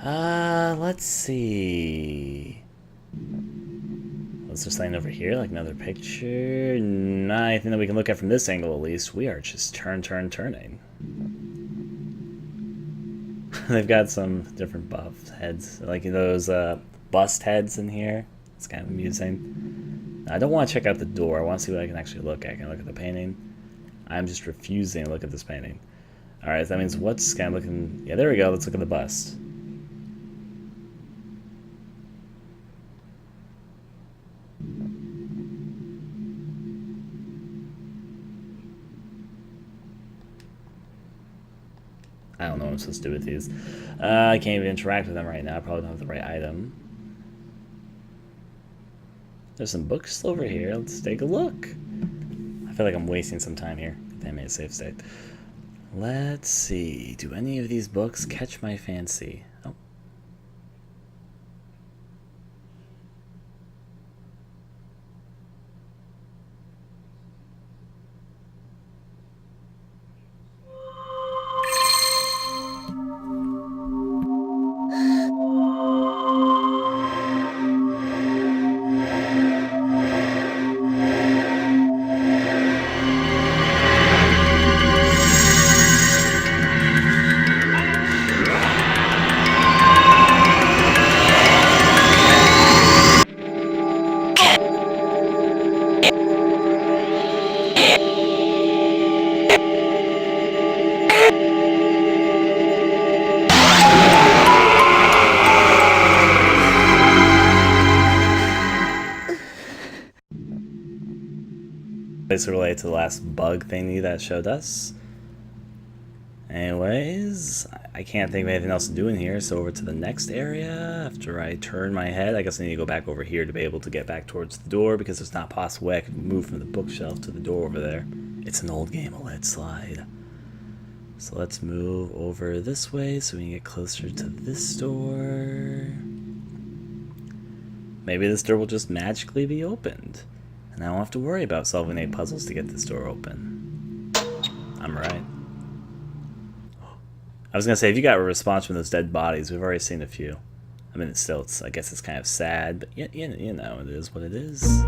Let's see. Was there something over here, like another picture? Not anything that we can look at from this angle, at least. We are just turning. They've got some different buff heads, like those bust heads in here. It's kind of amusing. I don't want to check out the door. I want to see what I can actually look at. Can I look at the painting? I'm just refusing to look at this painting. Alright, so that means what's kind of looking... Yeah, there we go. Let's look at the bust. I don't know what I'm supposed to do with these. I can't even interact with them right now. I probably don't have the right item. There's some books over here. Let's take a look. I feel like I'm wasting some time here. Damn it, save state. Let's see. Do any of these books catch my fancy? Oh. Basically related to the last bug thingy that showed us. Anyways, I can't think of anything else to do in here, so over to the next area. After I turn my head, I guess I need to go back over here to be able to get back towards the door, because it's not possible I can move from the bookshelf to the door over there. It's an old game, a lead slide. So let's move over this way so we can get closer to this door. Maybe this door will just magically be opened, and I don't have to worry about solving 8 puzzles to get this door open. I'm right. I was gonna say, if you got a response from those dead bodies, we've already seen a few. I mean, I guess it's kind of sad, but you know, it is what it is.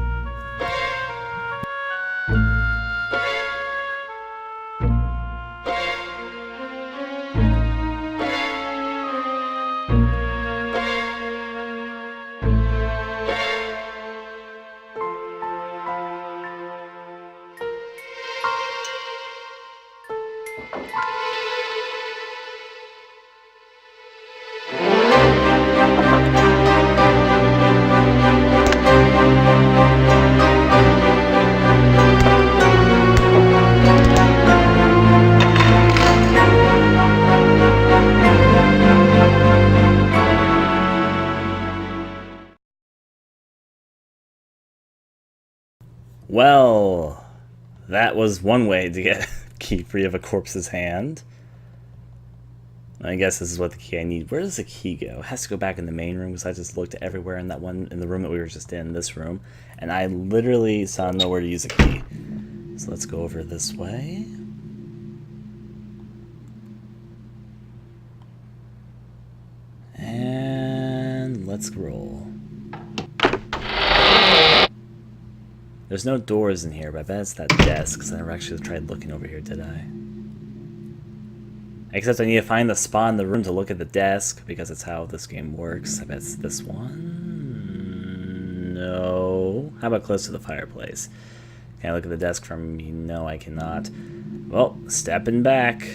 Well, that was one way to get a key free of a corpse's hand. I guess this is what the key I need. Where does the key go? It has to go back in the main room, because I just looked everywhere in the room that we were just in, this room, and I literally saw nowhere to use a key. So let's go over this way. And let's roll. There's no doors in here, but I bet it's that desk, because I never actually tried looking over here, did I? Except I need to find the spot in the room to look at the desk, because that's how this game works. I bet it's this one. No. How about close to the fireplace? Can I look at the desk from me? No, I cannot. Well, stepping back.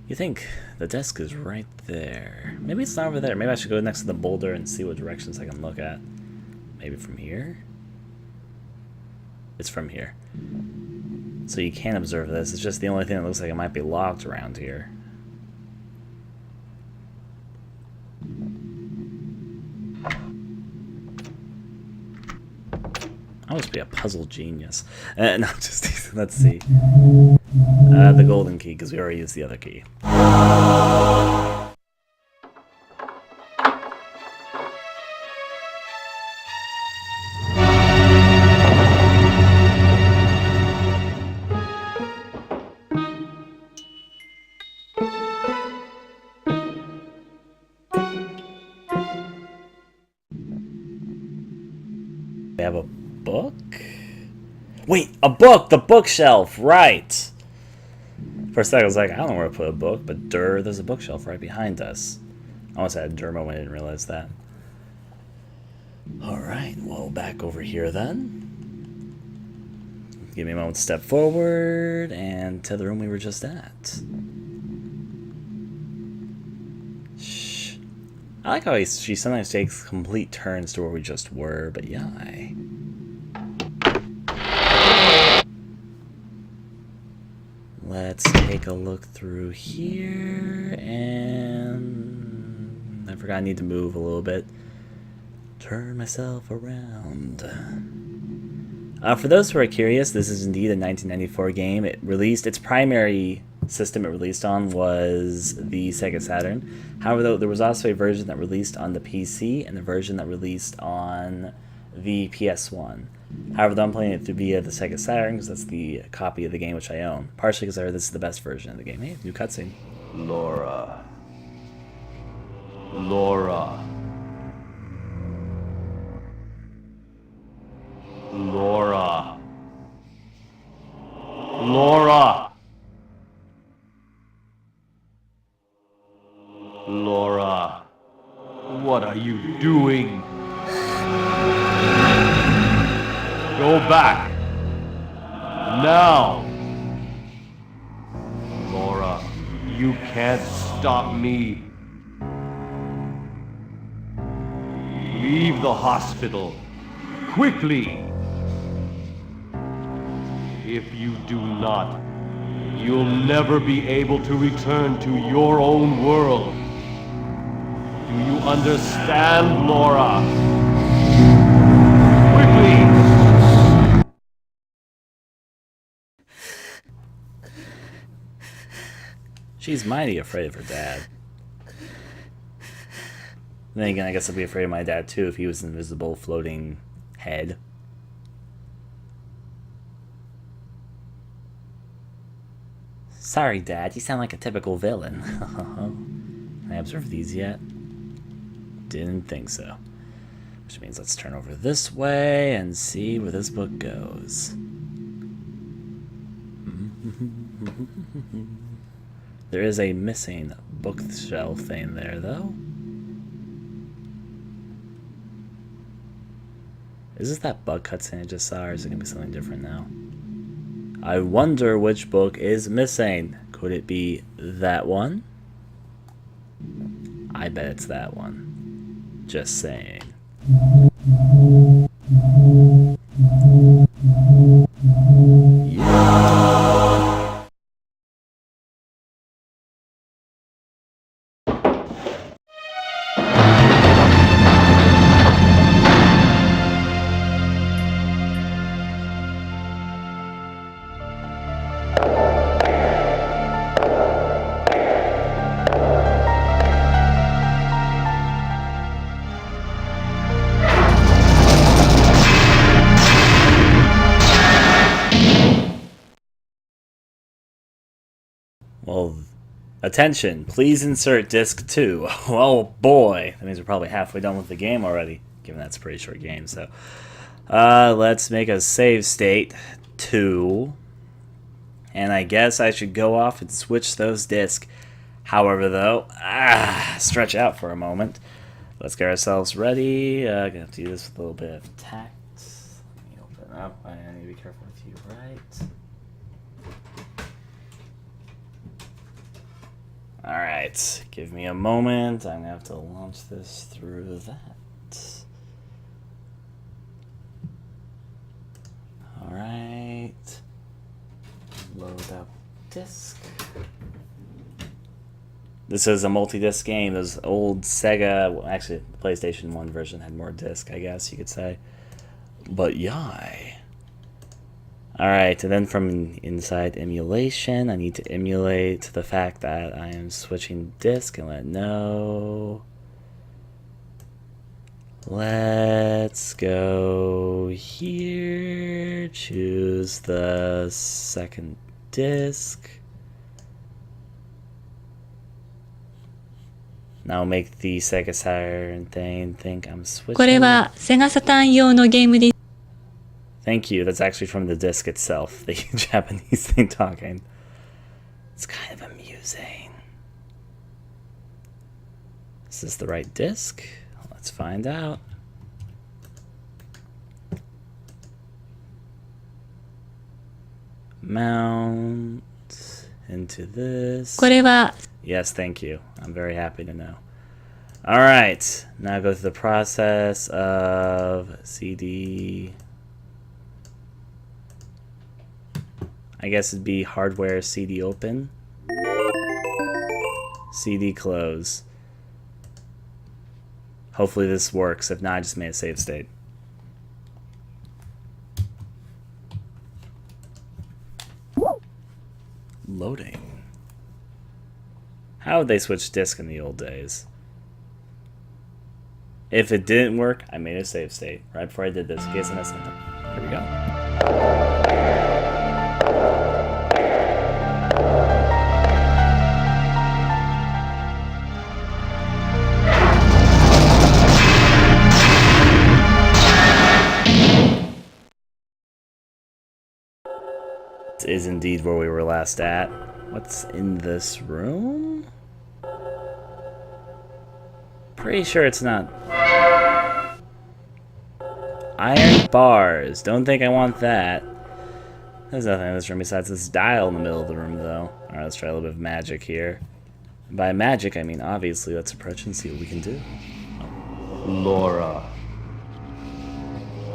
You think the desk is right there. Maybe it's not over there. Maybe I should go next to the boulder and see what directions I can look at. Maybe from here? It's from here. So you can observe this. It's just the only thing that looks like it might be locked around here. I must be a puzzle genius. No, just let's see. The golden key, because we already used the other key. We have a book? Wait, a book! The bookshelf! Right! For a second I was like, I don't know where to put a book, but there's a bookshelf right behind us. I almost had a dermo when I didn't realize that. Alright, well, back over here then. Give me a moment to step forward and to the room we were just at. Shh. I like how she sometimes takes complete turns to where we just were, but yeah. Let's take a look through here, and I forgot I need to move a little bit. Turn myself around. For those who are curious, this is indeed a 1994 game. It released, its primary system it released on was the Sega Saturn. However, though, there was also a version that released on the PC and a version that released on the PS1. However, though I'm playing it via the Sega Saturn because that's the copy of the game which I own. Partially because I heard this is the best version of the game. Hey, new cutscene. Laura. Laura. Laura. Laura. Laura. What are you doing? Go back. Now. Laura, you can't stop me. Leave the hospital. Quickly. If you do not, you'll never be able to return to your own world. Do you understand, Laura? Quickly! She's mighty afraid of her dad. Then again, I guess I'd be afraid of my dad too if he was an invisible floating head. Sorry, Dad, you sound like a typical villain. Can I observe these yet? Didn't think so. Which means let's turn over this way and see where this book goes. There is a missing bookshelf thing there, though. Is this that bug cutscene I just saw, or is it going to be something different now? I wonder which book is missing. Could it be that one? I bet it's that one. Just saying. Yeah. Well, attention, please insert disc 2. Oh boy, that means we're probably halfway done with the game already, given that's a pretty short game, so. Let's make a save state 2. And I guess I should go off and switch those discs. However, though, stretch out for a moment. Let's get ourselves ready. Gonna have to do this with a little bit of tact. Let me open up. I need to be careful with you, right? Alright, give me a moment. I'm going to have to launch this through that. Alright. Load up disc. This is a multi-disc game. Those old Sega, well, actually the PlayStation 1 version had more disc, I guess you could say. But yay. Alright, and then from inside emulation, I need to emulate the fact that I am switching disk and let it know. Let's go here, choose the second disk. Now make the Sega Saturn thing think I'm switching. これはセガサターン用のゲームです。Thank you. That's actually from the disc itself. The Japanese thing talking. It's kind of amusing. Is this the right disc? Let's find out. Mount into this. これは Yes, thank you. I'm very happy to know. Alright, now go through the process of CD. I guess it'd be hardware CD open. CD close. Hopefully this works. If not, I just made a save state. Loading. How would they switch disc in the old days? If it didn't work, I made a save state right before I did this. In case I missed something. Here we go. This is indeed where we were last at. What's in this room? Pretty sure it's not. Iron bars. Don't think I want that. There's nothing in this room besides this dial in the middle of the room, though. Alright, let's try a little bit of magic here. By magic, I mean, obviously, let's approach and see what we can do. Laura.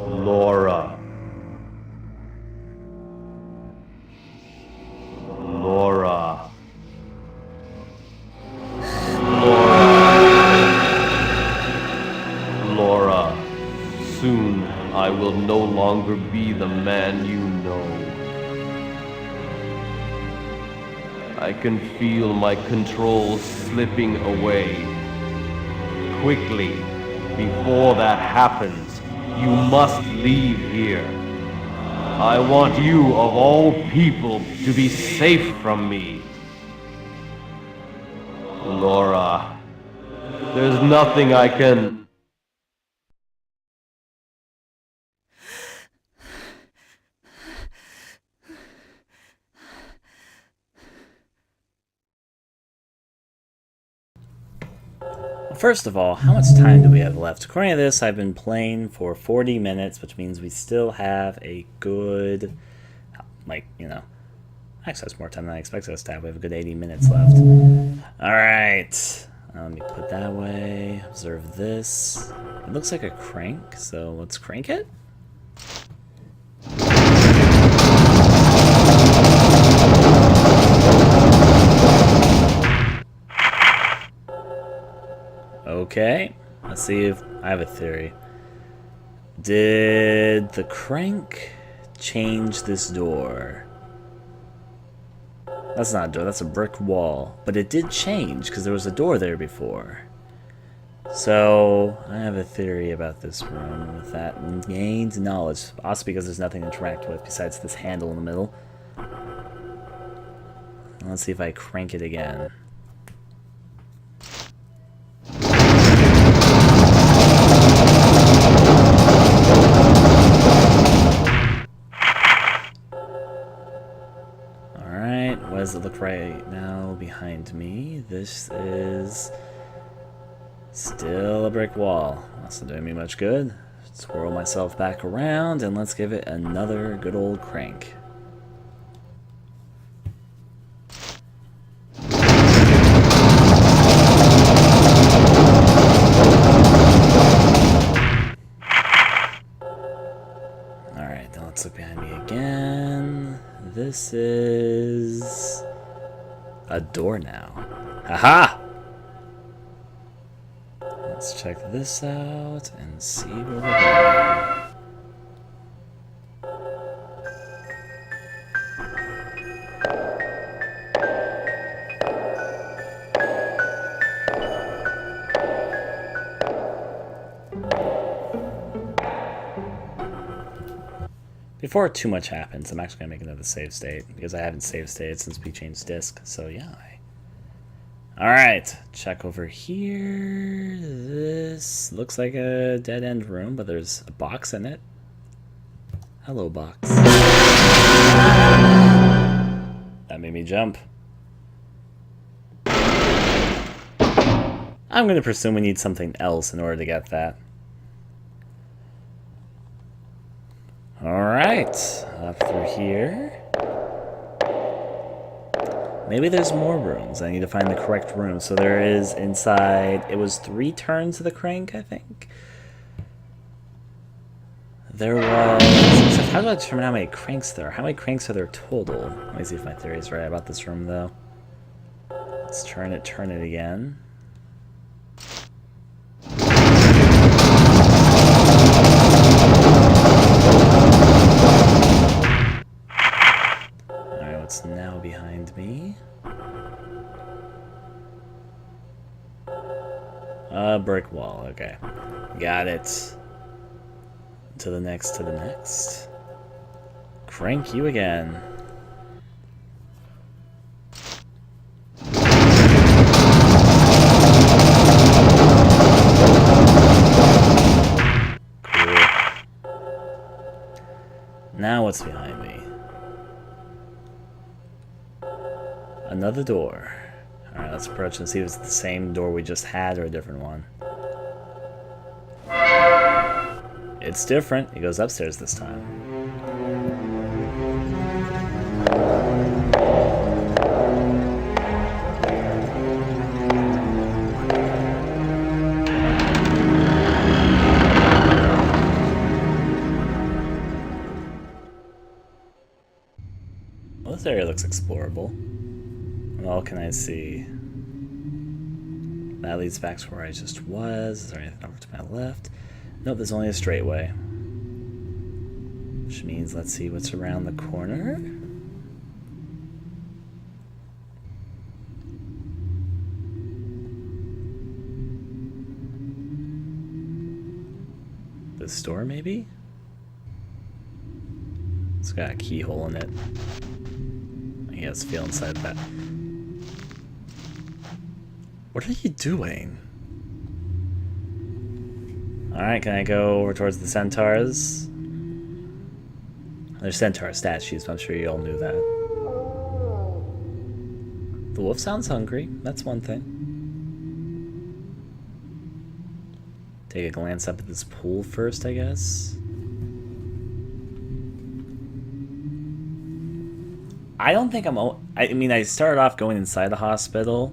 Laura. Laura. Laura. Soon I will no longer be the man you know. I can feel my control slipping away. Quickly, before that happens, you must leave here. I want you, of all people, to be safe from me. Laura, there's nothing I can... First of all, how much time do we have left? According to this, I've been playing for 40 minutes, which means we still have a good, like, you know, actually that's more time than I expected us to have. We have a good 80 minutes left. Alright, let me put that way, observe this. It looks like a crank, so let's crank it. Okay, let's see if I have a theory. Did the crank change this door? That's not a door, that's a brick wall. But it did change because there was a door there before. So I have a theory about this room with that gained knowledge. Also because there's nothing to interact with besides this handle in the middle. Let's see if I crank it again. What does it look right now behind me? This is still a brick wall. That's not doing me much good. Swirl myself back around and let's give it another good old crank. Alright, now let's look behind me again. This is a door now. Haha! Let's check this out and see where we're going. Before too much happens, I'm actually going to make another save state, because I haven't save stated since we changed disc, so yeah. Alright, check over here. This looks like a dead-end room, but there's a box in it. Hello, box. That made me jump. I'm going to presume we need something else in order to get that. Alright, up through here. Maybe there's more rooms. I need to find the correct room. So there is inside, it was 3 turns of the crank, I think. There was, except how do I determine how many cranks there are? How many cranks are there total? Let me see if my theory is right about this room, though. Let's turn it again. Alright, what's now behind me? A brick wall, okay. Got it. To the next, Crank you again. Cool. Now what's behind me? Another door. Alright, let's approach and see if it's the same door we just had or a different one. It's different. It goes upstairs this time. Well, this area looks explorable. What all can I see? That leads back to where I just was. Is there anything over to my left? Nope, there's only a straight way. Which means let's see what's around the corner. This door, maybe? It's got a keyhole in it. I guess feel inside that. What are you doing? Alright, can I go over towards the centaurs? There's centaur statues, but I'm sure you all knew that. The wolf sounds hungry. That's one thing. Take a glance up at this pool first, I guess. I don't think I mean, I started off going inside the hospital,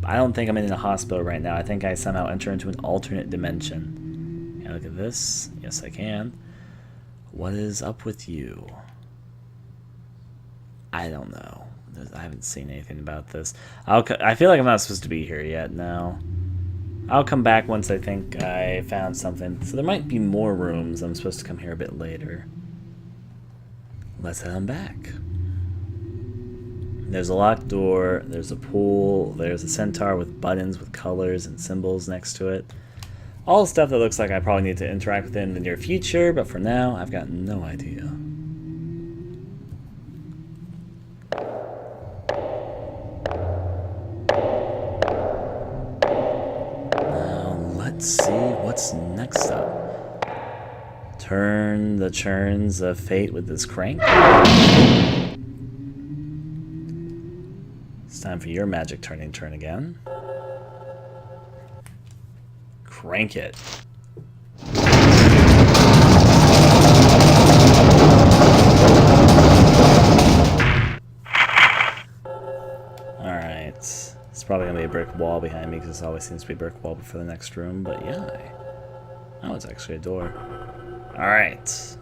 but I don't think I'm in a hospital right now. I think I somehow enter into an alternate dimension. Look at this. Yes, I can. What is up with you? I don't know. I haven't seen anything about this. I feel like I'm not supposed to be here yet now. I'll come back once I think I found something. So there might be more rooms. I'm supposed to come here a bit later. Let's head on back. There's a locked door. There's a pool. There's a centaur with buttons with colors and symbols next to it. All stuff that looks like I probably need to interact with in the near future, but for now, I've got no idea. Now, let's see what's next up. Turn the churns of fate with this crank. It's time for your magic turning turn again. Crank it. Alright. It's probably going to be a brick wall behind me because it always seems to be a brick wall before the next room, but yeah. Oh, it's actually a door. Alright.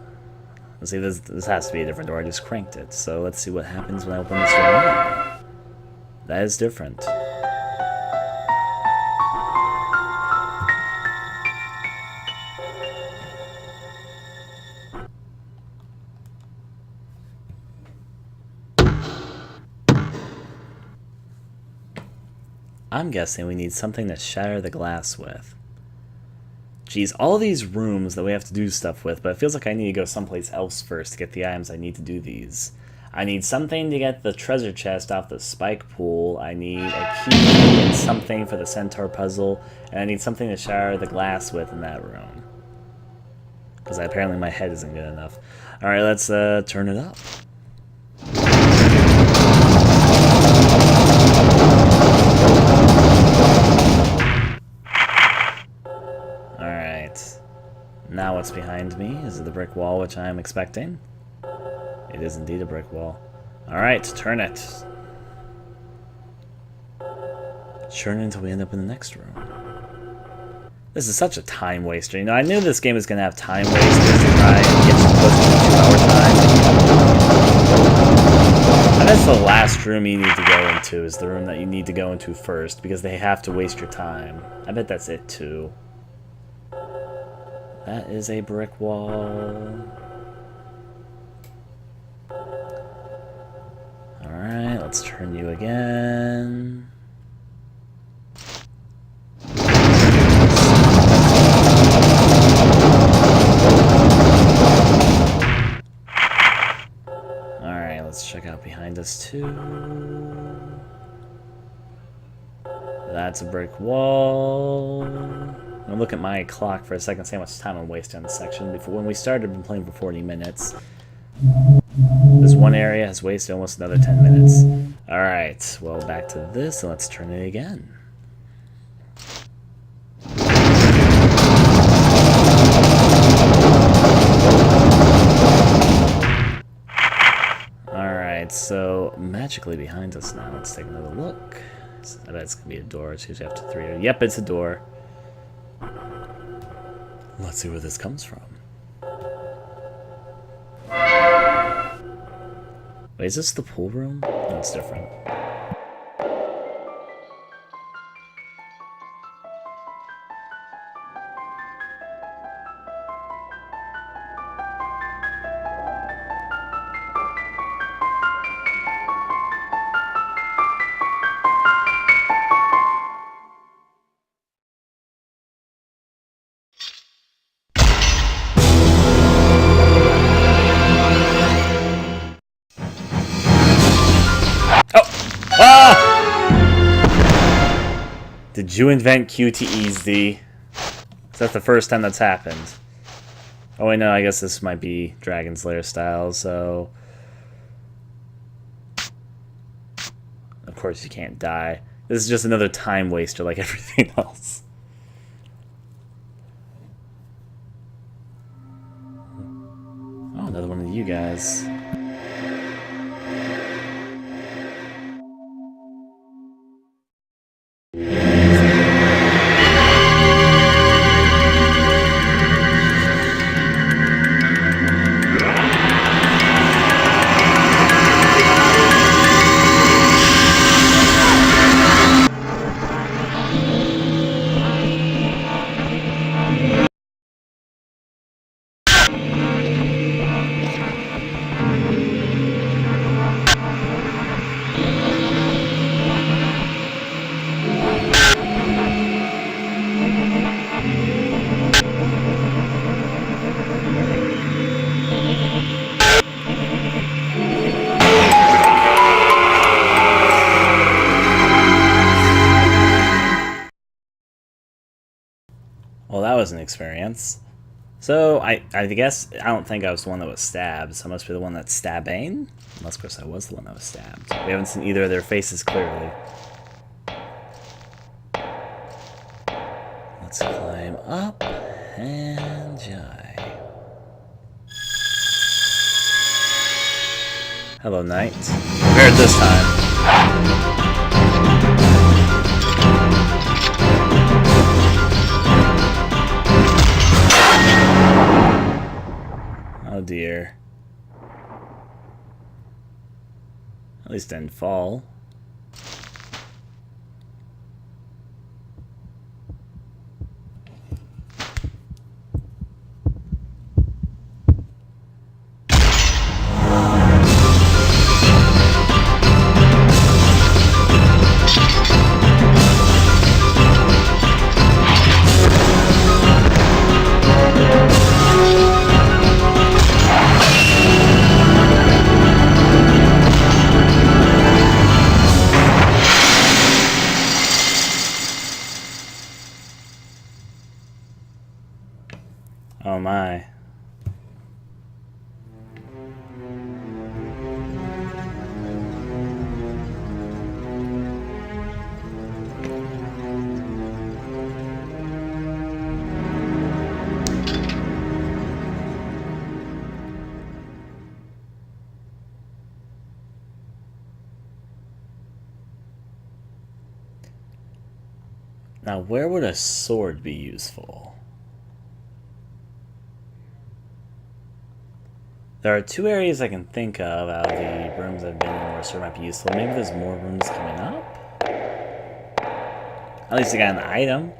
Let's see, this has to be a different door. I just cranked it. So let's see what happens when I open this door. That is different. I'm guessing we need something to shatter the glass with. Geez, all these rooms that we have to do stuff with, but it feels like I need to go someplace else first to get the items I need to do these. I need something to get the treasure chest off the spike pool, I need a key and something for the centaur puzzle, and I need something to shatter the glass with in that room. Because apparently my head isn't good enough. Alright, let's turn it up. Alright. Now what's behind me? Is it the brick wall which I am expecting? It is indeed a brick wall. Alright, turn it. Churn until we end up in the next room. This is such a time waster. You know, I knew this game was going to have time wasters to try and get you close to the 2-hour time. And that's the last room you need to go into, is the room that you need to go into first, because they have to waste your time. I bet that's it, too. That is a brick wall. Alright, let's turn you again. Alright, let's check out behind us too. That's a brick wall. I'm gonna look at my clock for a second, see how much time I'm wasting on this section. Before, when we started, I've been playing for 40 minutes. This one area has wasted almost another 10 minutes. Alright, well, back to this, and let's turn it again. Alright, so magically behind us now. Let's take another look. I bet it's gonna be a door. It's usually after 3. Yep, it's a door. Let's see where this comes from. Wait, is this the pool room? No, it's different. Did you invent QTEZ? Is that the first time that's happened? Oh wait, no, I guess this might be Dragon's Lair style, so... Of course you can't die. This is just another time waster like everything else. Oh, another one of you guys. Well, that was an experience. So, I guess, I don't think I was the one that was stabbed, so I must be the one that's stabbing? Unless, of course, I was the one that was stabbed. We haven't seen either of their faces clearly. Let's climb up and jai. Hello, knight. Prepared this time. Oh dear. At least didn't fall. Oh my. Now, where would a sword be useful? There are two areas I can think of out of the rooms I've been in where a sword might be useful. Maybe there's more rooms coming up? At least I got an item.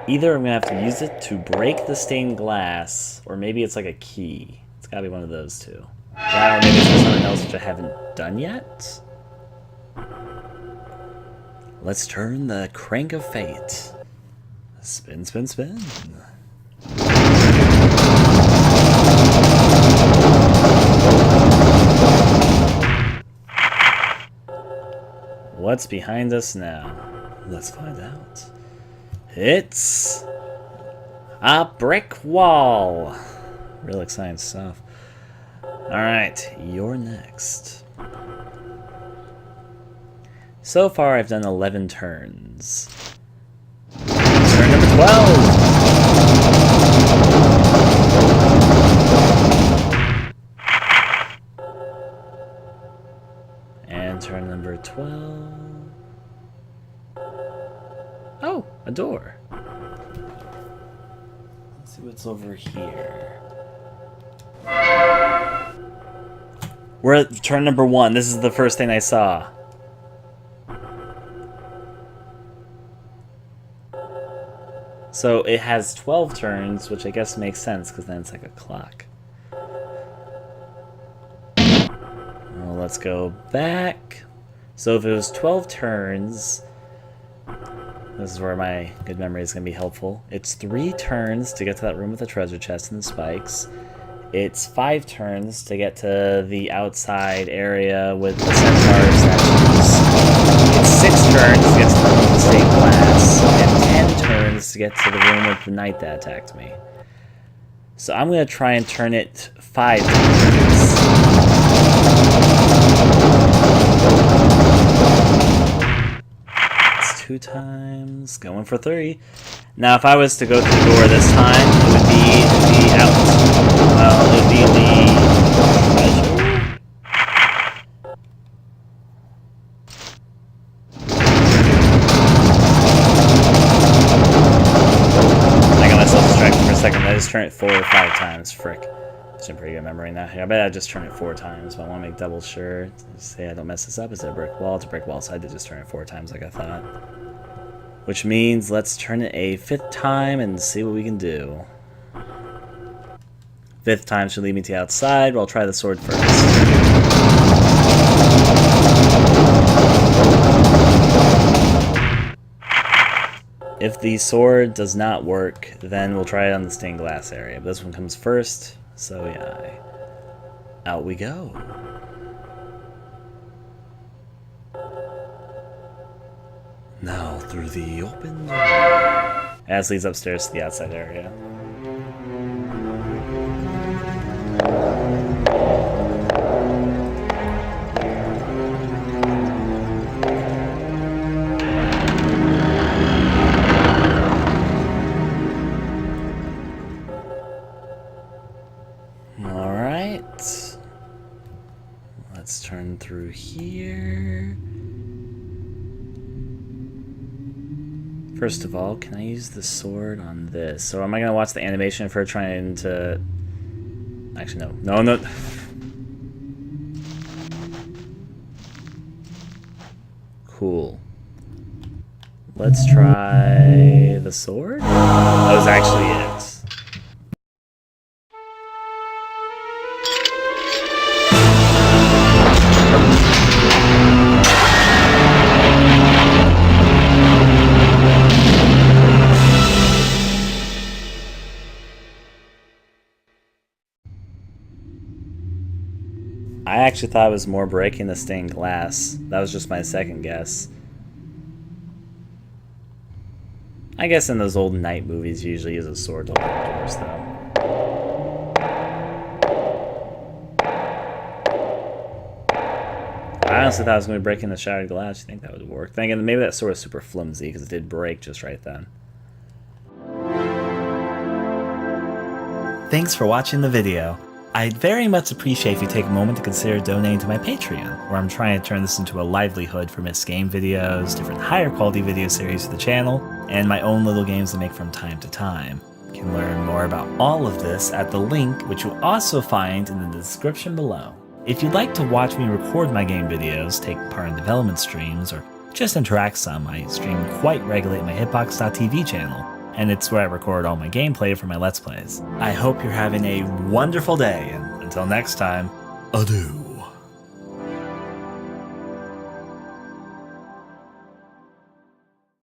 Either I'm going to have to use it to break the stained glass, or maybe it's like a key. It's got to be one of those two. That, or maybe it's something else which I haven't done yet. Let's turn the crank of fate. Spin, spin, spin. What's behind us now? Let's find out. It's a brick wall. Real exciting stuff. Alright, you're next. So far I've done 11 turns. Turn number 12! And turn number 12... Oh, a door. Let's see what's over here. We're at turn number 1. This is the first thing I saw. So it has 12 turns, which I guess makes sense because then it's like a clock. Well, let's go back. So if it was 12 turns, this is where my good memory is going to be helpful. It's 3 turns to get to that room with the treasure chest and the spikes. It's 5 turns to get to the outside area with the centaur statues. It's 6 turns to get to the room with the stained glass, and 10 turns to get to the room with the knight that attacked me. So I'm going to try and turn it 5 times. It's 2 times, going for 3. Now if I was to go through the door this time, it would be the out. Well, it would be the treasure? I got myself distracted for a second. I just turned it 4 or 5 times. Frick. It's a pretty good memory now. I bet I just turned it 4 times, but I want to make double sure. Say I don't mess this up. Is it a brick wall? It's a brick wall, so I did just turn it 4 times like I thought. Which means let's turn it a 5th time and see what we can do. 5th time should lead me to the outside, but I'll try the sword first. If the sword does not work, then we'll try it on the stained glass area. But this one comes first, so yeah. Out we go. Now through the open door. As leads upstairs to the outside area. Alright. Let's turn through here. First of all, can I use the sword on this? So am I going to watch the animation of her trying to... Actually, no. No. Cool. Let's try the sword? That was actually it. I actually thought it was more breaking the stained glass. That was just my second guess. I guess in those old knight movies you usually use a sword to open doors, though. I honestly thought I was going to be breaking the shattered glass. You think that would work? Then again, maybe that sword is super flimsy because it did break just right then. Thanks for watching the video. I'd very much appreciate if you take a moment to consider donating to my Patreon, where I'm trying to turn this into a livelihood for missed game videos, different higher quality video series for the channel, and my own little games to make from time to time. You can learn more about all of this at the link, which you'll also find in the description below. If you'd like to watch me record my game videos, take part in development streams, or just interact some, I stream quite regularly at my Hitbox.tv channel, and it's where I record all my gameplay for my Let's Plays. I hope you're having a wonderful day, and until next time, adieu.